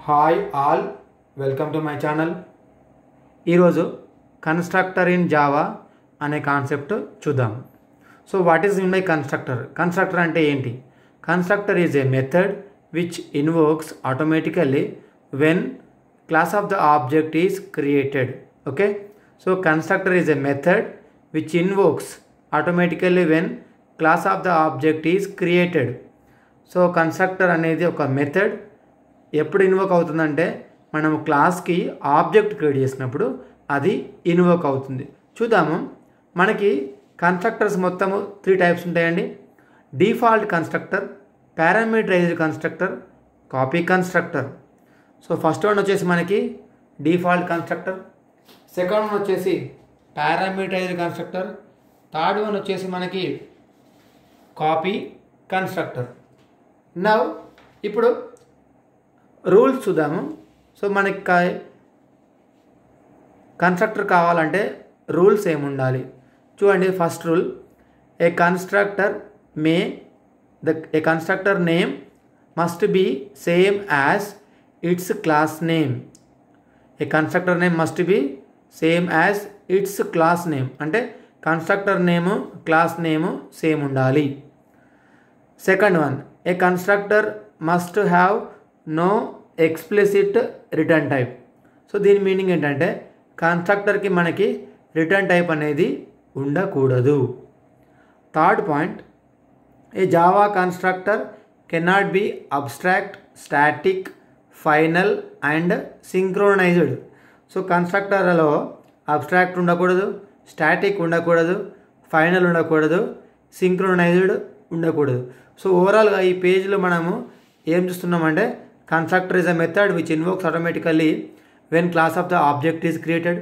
Hi all, welcome to my channel. ఈరోజు constructor in Java అనే concept చూద్దాం. So what is mean by constructor? Constructor అంటే ఏంటి? Constructor is A method which invokes automatically when class of the object is created. Okay, so constructor is A method which invokes automatically when class of the object is created. So constructor అనేది ఒక method ఎప్పుడు invoke అవుతుందంటే మనం క్లాస్కి object create చేసినప్పుడు అది invoke అవుతుంది. చూద్దాము. మనకి కన్స్ట్రక్టర్స్ మొత్తము 3 టైప్స్ ఉంటాయండి. Default constructor, parameterized constructor, copy constructor. So first one వచ్చేసి మనకి డిఫాల్ట్ కన్స్ట్రక్టర్, సెకండ్ వన్ వచ్చేసి పారామీటరైజ్డ్ కన్స్ట్రక్టర్, థర్డ్ వన్ వచ్చేసి మనకి కాపీ కన్స్ట్రక్టర్. నవ్ ఇప్పుడు రూల్స్ చూద్దాము. సో మనకి కన్స్ట్రక్టర్ కావాలంటే రూల్స్ ఏముండాలి చూడండి. First rule, a constructor name must be same as its class name. A constructor name must be same as its class name అంటే constructor name class name same ఉండాలి. Second one, A constructor must have no explicit return type. So దీని meaning ఏంటంటే కన్స్ట్రక్టర్కి మనకి return type అనేది ఉండకూడదు. Third point, a Java constructor cannot be abstract, static, final and synchronized. So కన్స్ట్రక్టర్లో abstract ఉండకూడదు, static ఉండకూడదు, ఫైనల్ ఉండకూడదు, సింక్రోనైజ్డ్ ఉండకూడదు. సో ఓవరాల్గా ఈ పేజ్లో మనము ఏం చూస్తున్నామంటే constructor is a method which invokes automatically when class of the object is created.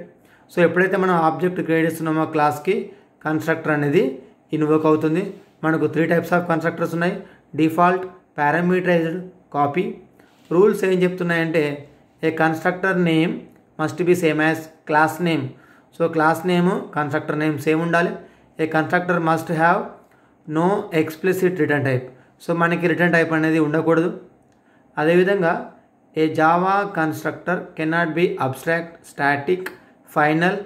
So ఎప్పుడైతే మనం ఆబ్జెక్ట్ క్రియేట్ చేస్తున్నామో క్లాస్కి కన్స్ట్రక్టర్ అనేది ఇన్వోక్ అవుతుంది. మనకు 3 టైప్స్ ఆఫ్ కన్స్ట్రక్టర్స్ ఉన్నాయి: డిఫాల్ట్, పారామీటరైజ్డ్, కాపీ. రూల్స్ ఏం చెప్తున్నాయంటే a constructor name must be same as class name. So class name constructor name same ఉండాలి. A constructor must have no explicit return type. So మనకి return type అనేది ఉండకూడదు. అదేవిధంగా a Java constructor cannot be abstract, static, final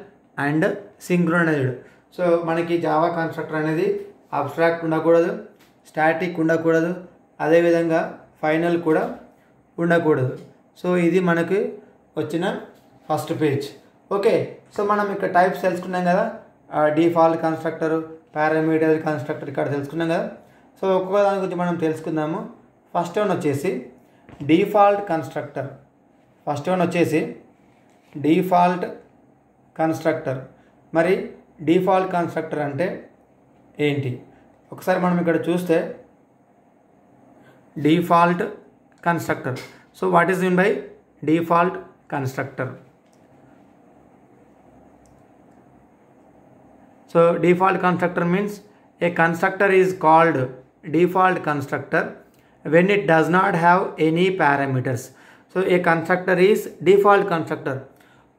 and synchronized. So మనకి Java constructor అనేది abstract ఉండకూడదు, static ఉండకూడదు, అదేవిధంగా ఫైనల్ కూడా ఉండకూడదు. సో ఇది మనకి వచ్చిన ఫస్ట్ పేజ్. ఓకే, సో మనం ఇక్కడ టైప్స్ తెలుసుకున్నాం కదా. డిఫాల్ట్ కన్స్ట్రక్టర్, పారామీటర్ కన్స్ట్రక్టర్ ఇక్కడ తెలుసుకున్నాం కదా. సో ఒక్కొక్క దాని గురించి మనం తెలుసుకుందాము. ఫస్ట్ వన్ వచ్చేసి డిఫాల్ట్ కన్స్ట్రక్టర్. Default constructor. మరి డిఫాల్ట్ కన్స్ట్రక్టర్ అంటే ఏంటి? ఒకసారి మనం ఇక్కడ చూస్తే default constructor. So what is mean by default constructor? So default constructor means a constructor is called default constructor when it does not have any parameters. So a constructor is default constructor.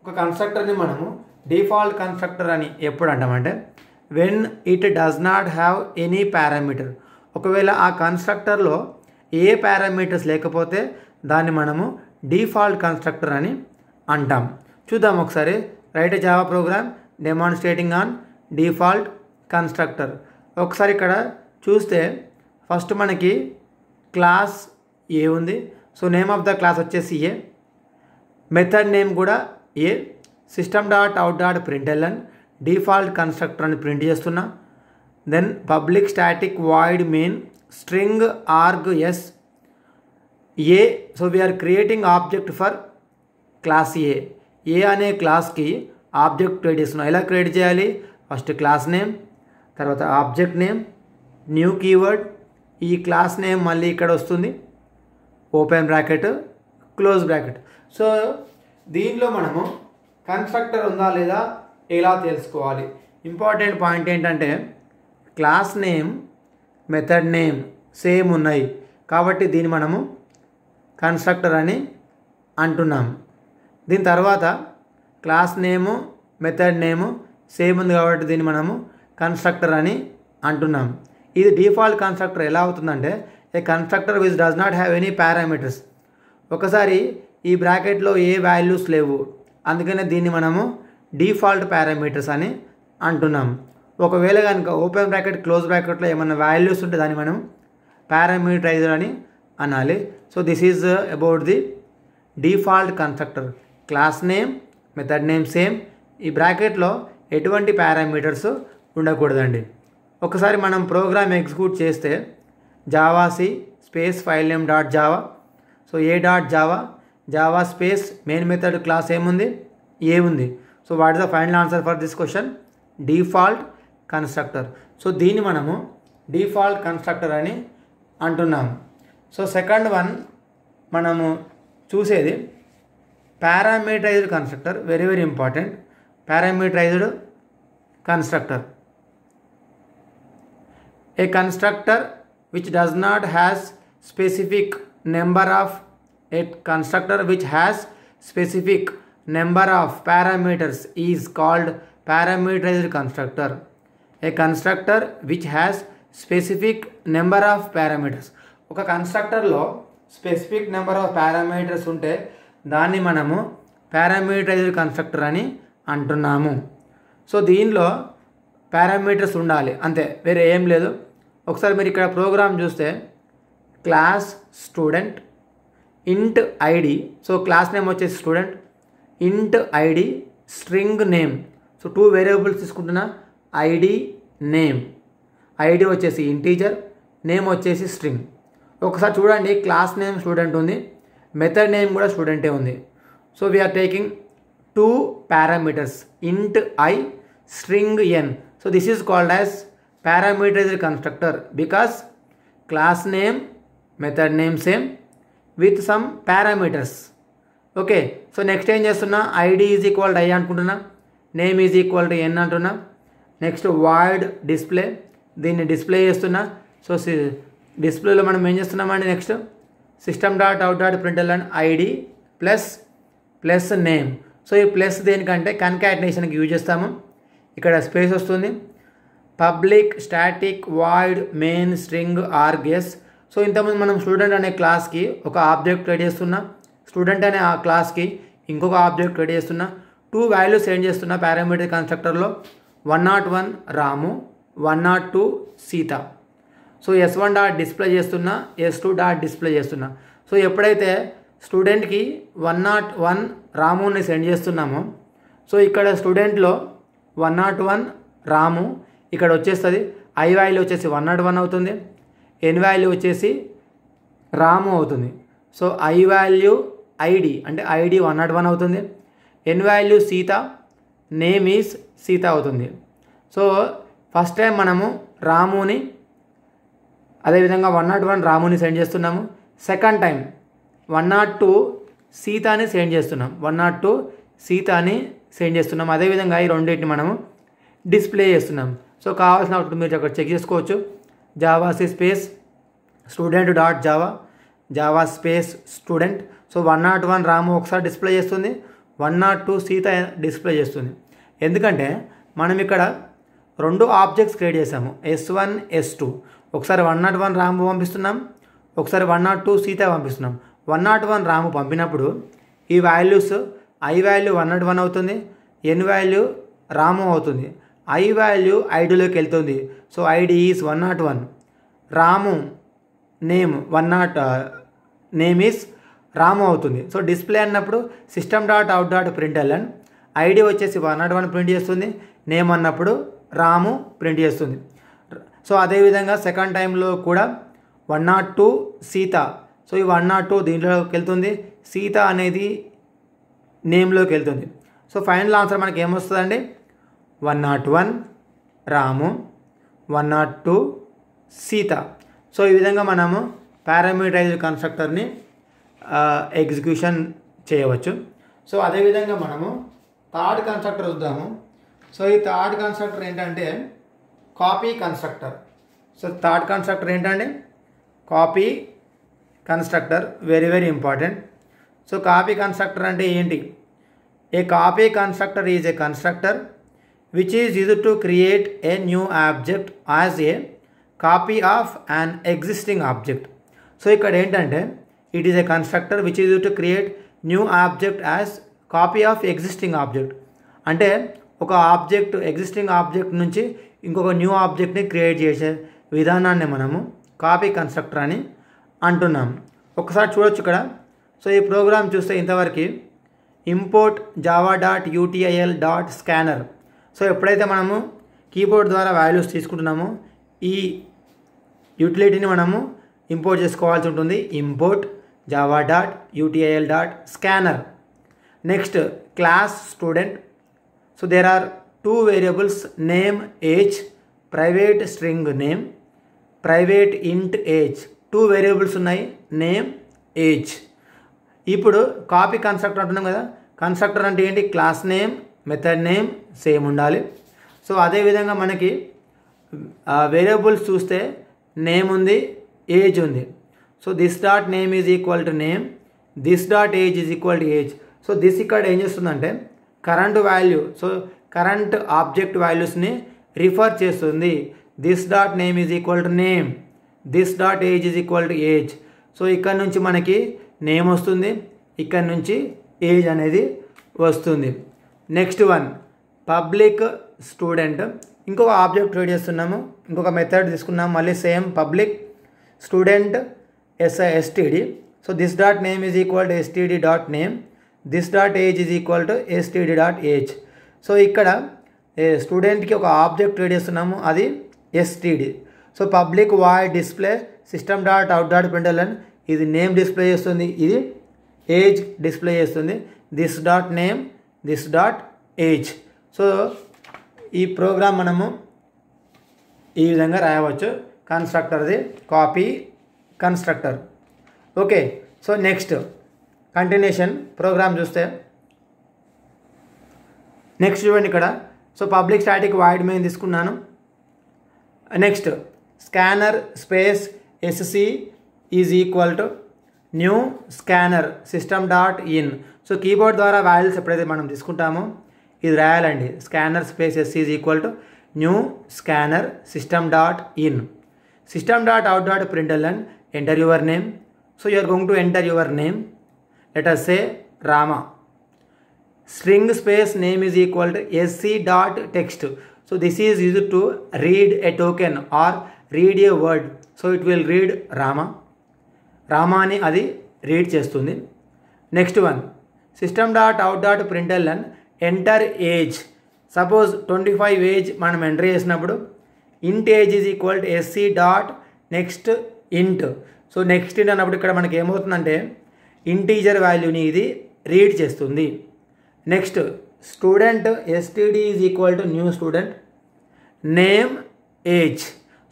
ఒక కన్స్ట్రక్టర్ని మనము default constructor అని ఎప్పుడు అంటామంటే when it does not have any parameter. ఒకవేళ ఆ కన్స్ట్రక్టర్లో ఏ parameters లేకపోతే దాన్ని మనము డిఫాల్ట్ కన్స్ట్రక్టర్ అని అంటాం. చూద్దాం ఒకసారి. Right a Java program demonstrating on default constructor. ఒకసారి ఇక్కడ చూస్తే ఫస్ట్ మనకి క్లాస్ ఏ ఉంది. So name of the class వచ్చేసి ఏ, మెథడ్ నేమ్ కూడా A, system dot out dot println default constructor అని ప్రింట్ చేస్తున్నా. Then public static void main string args A. So we're creating object for class A. A అనే క్లాస్కి object create చేస్తున్నాం. ఎలా create చేయాలి? First class name, తర్వాత object name, new keyword, ఈ class name మళ్ళీ ఇక్కడ వస్తుంది, open bracket, close bracket. So దీనిలో మనము కన్స్ట్రక్టర్ ఉందా లేదా ఎలా తెలుసుకోవాలి? ఇంపార్టెంట్ పాయింట్ ఏంటంటే class name, method name same ఉన్నాయి కాబట్టి దీన్ని మనము కన్స్ట్రక్టర్ అని అంటున్నాము. దీని తర్వాత క్లాస్ నేము, మెథడ్ నేము సేమ్ ఉంది కాబట్టి దీన్ని మనము కన్స్ట్రక్టర్ అని అంటున్నాం. ఇది డిఫాల్ట్ కన్స్ట్రక్టర్ ఎలా అవుతుందంటే a constructor which does not have any parameters. ఒకసారి ఈ బ్రాకెట్లో ఏ వాల్యూస్ లేవు, అందుకనే దీన్ని మనము డిఫాల్ట్ పారామీటర్స్ అని అంటున్నాం. ఒకవేళ కనుక ఓపెన్ బ్రాకెట్ క్లోజ్ బ్రాకెట్లో ఏమైనా వాల్యూస్ ఉంటే దాన్ని మనం పారామీటరైజర్ అని అనాలి. So this is about the default constructor. Class name, method name same. ఈ బ్రాకెట్లో ఎటువంటి పారామీటర్స్ ఉండకూడదండి. ఒకసారి మనం ప్రోగ్రామ్ ఎగ్జిక్యూట్ చేస్తే javac space file name dot Java, so A dot Java, Java space main method class ఏముంది, ఏ ఉంది. So what is the final answer for this question? Default constructor. So దీన్ని మనము default constructor అని అంటున్నాము. So second one మనము చూసేది parameterised constructor. Very very important. Parameterised constructor, A constructor which does not has specific number of a constructor which has specific number of parameters is called parameterized constructor. A constructor which has specific number of parameters. ఒక కన్స్ట్రక్టర్లో specific number of parameters ఉంటే దాన్ని మనము parameterised constructor అని అంటున్నాము. So దీనిలో parameters ఉండాలి అంతే, వేరే ఏం లేదు. ఒకసారి మీరు ఇక్కడ ప్రోగ్రామ్ చూస్తే class student int ID, so class name వచ్చేసి student, int ID string name. So 2 variables తీసుకుంటున్నా, ఐడి నేమ్. ఐడి వచ్చేసి ఇంటీజర్, నేమ్ వచ్చేసి స్ట్రింగ్. ఒకసారి చూడండి, క్లాస్ నేమ్ స్టూడెంట్ ఉంది, మెథడ్ నేమ్ కూడా స్టూడెంటే ఉంది. So we're taking 2 parameters, int i string n. So this is called as parameterized constructor because class name, method name same with some parameters. Okay, so next ఏం చేస్తున్నా, ID is equal to i అనుకుంటున్నా, name is equal to n అంటున్నా. Next void display, దీన్ని display చేస్తున్నా. సో డిస్ప్లేలో మనం ఏం చేస్తున్నామండి, next system dot out dot println ID plus name. So ఈ ప్లస్ దేనికంటే కన్కాటినేషన్కి యూజ్ చేస్తాము. ఇక్కడ స్పేస్ వస్తుంది, public static void main string args. So ఇంతకుముందు మనం స్టూడెంట్ అనే క్లాస్కి ఒక ఆబ్జెక్ట్ క్రియేట్ చేస్తున్నా, స్టూడెంట్ అనే ఆ క్లాస్కి ఇంకొక ఆబ్జెక్ట్ క్రియేట్ చేస్తున్నా, 2 వాల్యూస్ సెండ్ చేస్తున్నా పారామీటర్ కన్స్ట్రక్టర్లో. 101 రాము, 102 Sita. So S1 dot display చేస్తున్నా, S2 డాట్ డిస్ప్లే చేస్తున్నా. సో ఎప్పుడైతే స్టూడెంట్కి 101 రాముని సెండ్ చేస్తున్నామో, సో ఇక్కడ స్టూడెంట్లో 101 రాము ఇక్కడ వచ్చేస్తుంది. ఐ వాల్యూ వచ్చేసి 101 అవుతుంది, ఎన్ వాల్యూ వచ్చేసి రాము అవుతుంది. సో ఐ వాల్యూ ఐడి అంటే ఐడి 101 అవుతుంది, N value Sita, name is Sita అవుతుంది. సో ఫస్ట్ టైం మనము రాముని, అదేవిధంగా 101 రాముని సెండ్ చేస్తున్నాము. సెకండ్ టైం 102 సీతాని సెండ్ చేస్తున్నాం, 102 సీతాని సెండ్ చేస్తున్నాం. అదేవిధంగా ఈ రెండింటిని మనము డిస్ప్లే చేస్తున్నాం. సో కావాల్సినప్పుడు మీరు అక్కడ చెక్ చేసుకోవచ్చు. జావాసి space student dot Java, Java space student. So 101 రాము ఒకసారి డిస్ప్లే చేస్తుంది, 102 సీత డిస్ప్లే చేస్తుంది. ఎందుకంటే మనం ఇక్కడ 2 ఆబ్జెక్ట్స్ క్రియేట్ చేసాము, S1 S2. ఒకసారి 101 రాము పంపిస్తున్నాం, ఒకసారి 102 సీత పంపిస్తున్నాం. 101 రాము పంపినప్పుడు ఈ వాల్యూస్ ఐ వాల్యూ 101 అవుతుంది, ఎన్ వాల్యూ రాము అవుతుంది, ఐ వాల్యూ ఐడిలోకి వెళ్తుంది. So ID is 101, Ramu name name is Ramu అవుతుంది. సో డిస్ప్లే అన్నప్పుడు system dot out dot println ID వచ్చేసి 101 ప్రింట్ చేస్తుంది, నేమ్ అన్నప్పుడు రాము ప్రింట్ చేస్తుంది. సో అదేవిధంగా సెకండ్ టైంలో కూడా 102 సీత. సో ఈ 102 దీంట్లోకి వెళ్తుంది, సీత అనేది నేమ్లోకి వెళ్తుంది. సో ఫైనల్ ఆన్సర్ మనకి ఏమొస్తుందండి, 101 రాము, 102 సీత. సో ఈ విధంగా మనము పారామీటరైజ్డ్ కన్స్ట్రక్టర్ని ఎగ్జిక్యూషన్ చేయవచ్చు. సో అదేవిధంగా మనము థర్డ్ కన్స్ట్రక్టర్ చూద్దాము. సో ఈ థర్డ్ కన్స్ట్రక్టర్ ఏంటంటే copy constructor. So third constructor ఏంటంటే copy constructor. Very very important. So copy constructor అంటే ఏంటి? A copy constructor is a constructor which is used to create a new object as a copy of an existing object. So ఇక్కడ ఏంటంటే it is a constructor which is used to create new object as copy of existing object. అంటే ఒక object existing object నుంచి ఇంకొక new ఆబ్జెక్ట్ని create చేసే విధానాన్ని మనము copy constructor అని అంటున్నాం. ఒకసారి చూడొచ్చు ఇక్కడ. సో ఈ ప్రోగ్రామ్ చూస్తే ఇంతవరకు ఇంపోర్ట్ java.util.scanner. సో ఎప్పుడైతే మనము కీబోర్డ్ ద్వారా వాల్యూస్ తీసుకుంటున్నామో ఈ యూటిలిటీని మనము ఇంపోర్ట్ చేసుకోవాల్సి ఉంటుంది. Import java.util.scanner. Next class student. So there are 2 variables name age, private string name, private int age. 2 variables ఉన్నాయి, నేమ్ ఏజ్. ఇప్పుడు కాపీ కన్స్ట్రక్టర్ అంటున్నాం కదా. కన్స్ట్రక్టర్ అంటే ఏంటి? Class name, method name same ఉండాలి. సో అదేవిధంగా మనకి వేరియబుల్స్ చూస్తే నేమ్ ఉంది, ఏజ్ ఉంది. So this dot name is equal to name, this dot age is equal to age. So this ఇక్కడ ఏం చేస్తుందంటే current value, so current object వాల్యూస్ని రిఫర్ చేస్తుంది. This dot name is equal to name, this dot age is equal to age. So ఇక్కడ నుంచి మనకి name వస్తుంది, ఇక్కడ నుంచి ఏజ్ అనేది వస్తుంది. Next one public student. ఇంకొక ఆబ్జెక్ట్ క్రియేట్ చేస్తున్నాము, ఇంకొక మెథడ్ తీసుకున్నాము, మళ్ళీ same public student std. So this dot name is equal to std dot name, this dot age is equal to std dot age. So ఇక్కడ స్టూడెంట్కి ఒక object create చేస్తున్నాము, అది std. So public void display system dot out dot println, ఇది name display చేస్తుంది, ఇది age display చేస్తుంది. This dot name, this dot age. So ఈ ప్రోగ్రామ్ మనము ఈ విధంగా రాయవచ్చు, కన్స్ట్రక్టర్ది copy constructor. Okay. So next continuation program చూస్తే నెక్స్ట్ చూడండి ఇక్కడ. So public static void main తీసుకున్నాను. Next scanner space SC is equal to new scanner system dot in. So keyboard ద్వారా వాల్యూస్ ఎప్పుడైతే మనం తీసుకుంటామో ఇది రాయాలండి. Scanner space SC is equal to new scanner system dot in. System dot out dot println, enter your name. So you are going to enter your name. Let us say Rama. String space name is equal to SC dot text. So this is used to read a token or read a word. So it will read Rama. Rama అని అది read చేస్తుంది. Next one system dot out dot println, enter age. Suppose 25 age మనం enter చేసినప్పుడు ఇంట్ age is equal to SC dot next ఇంట్. So next ఇంట్ అన్నప్పుడు ఇక్కడ మనకి ఏమవుతుందంటే ఇంటీజర్ వాల్యూని ఇది రీడ్ చేస్తుంది. Next student std is equal to new student, name age.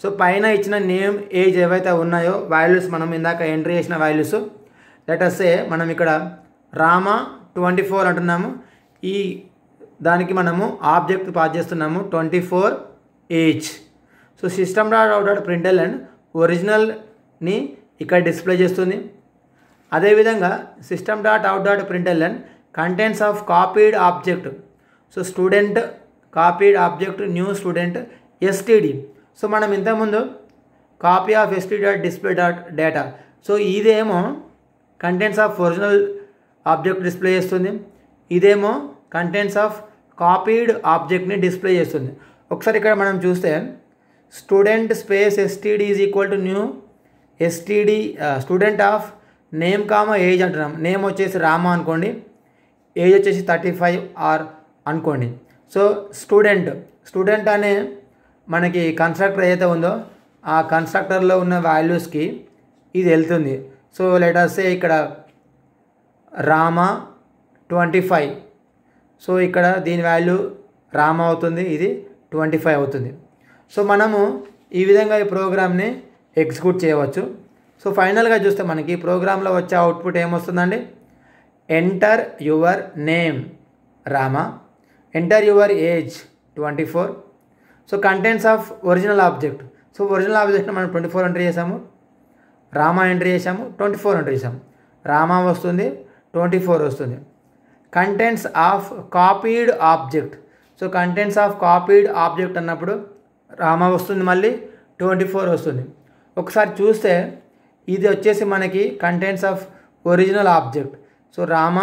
So పైన ఇచ్చిన నేమ్ ఏజ్ ఏవైతే ఉన్నాయో వాల్యూస్ మనం ఇందాక ఎంట్రీ చేసిన వాల్యూస్, లెట్ us say మనం ఇక్కడ రామా 24 అంటున్నాము. ఈ దానికి మనము ఆబ్జెక్ట్ పాస్ చేస్తున్నాము 24 age. So system dot out dot println ఒరిజినల్ని ఇక్కడ డిస్ప్లే చేస్తుంది. అదేవిధంగా system dot out dot println contents of copied object. So student copied object new student std. So మనం ఇంతకుముందు copy of std dot display dot data. So ఇదేమో contents of original object display చేస్తుంది, ఇదేమో contents of copied ఆబ్జెక్ట్ని display చేస్తుంది. ఒకసారి ఇక్కడ మనం చూస్తే student space std is equal to new std student of name comma age అంటున్నాం. నేమ్ వచ్చేసి రామా అనుకోండి, ఏజ్ వచ్చేసి 35 ఆర్ అనుకోండి. సో స్టూడెంట్ అనే మనకి కన్స్ట్రక్టర్ ఏదైతే ఉందో ఆ కన్స్ట్రక్టర్లో ఉన్న వాల్యూస్కి ఇది వెళ్తుంది. సో లెట్ us say ఇక్కడ రామా 25. సో ఇక్కడ దీని వాల్యూ రామా అవుతుంది, ఇది 25 అవుతుంది. సో మనము ఈ విధంగా ఈ ప్రోగ్రామ్ని ఎగ్జిక్యూట్ చేయవచ్చు. సో ఫైనల్గా చూస్తే మనకి ప్రోగ్రాంలో వచ్చే అవుట్పుట్ ఏమొస్తుందండి? Enter your name Rama, enter your age 24. So contents of original object. So original ఆబ్జెక్ట్ని మనం 24 ఎంటర్ చేసాము, రామా ఎంటర్ చేసాము, 24 ఎంటర్ చేసాము. రామా వస్తుంది, 24 వస్తుంది. Contents of copied object. So contents of copied object అన్నప్పుడు రామా వస్తుంది, మళ్ళీ 24 వస్తుంది. ఒకసారి చూస్తే ఇది వచ్చేసి మనకి contents of original object. So Rama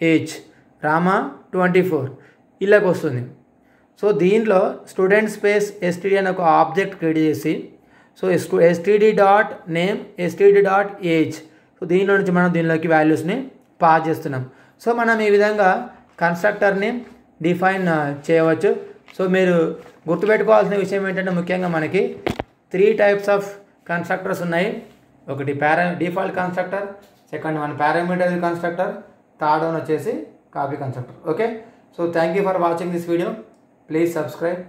age, Rama 24 ఇలాగ వస్తుంది. సో దీంట్లో స్టూడెంట్ స్పేస్ ఎస్టీడీ అనే ఒక ఆబ్జెక్ట్ క్రియేట్ చేసి so STD dot name STD dot age, so దీనిలో నుంచి మనం దీనిలోకి వాల్యూస్ని పాస్ చేస్తున్నాం. సో మనం ఈ విధంగా కన్స్ట్రక్టర్ని డిఫైన్ చేయవచ్చు. సో మీరు గుర్తుపెట్టుకోవాల్సిన విషయం ఏంటంటే ముఖ్యంగా మనకి 3 టైప్స్ ఆఫ్ కన్స్ట్రక్టర్స్ ఉన్నాయి. ఒకటి default constructor, second one parameter constructor, third one వచ్చేసి copy constructor. Okay, so thank you for watching this video. Please subscribe.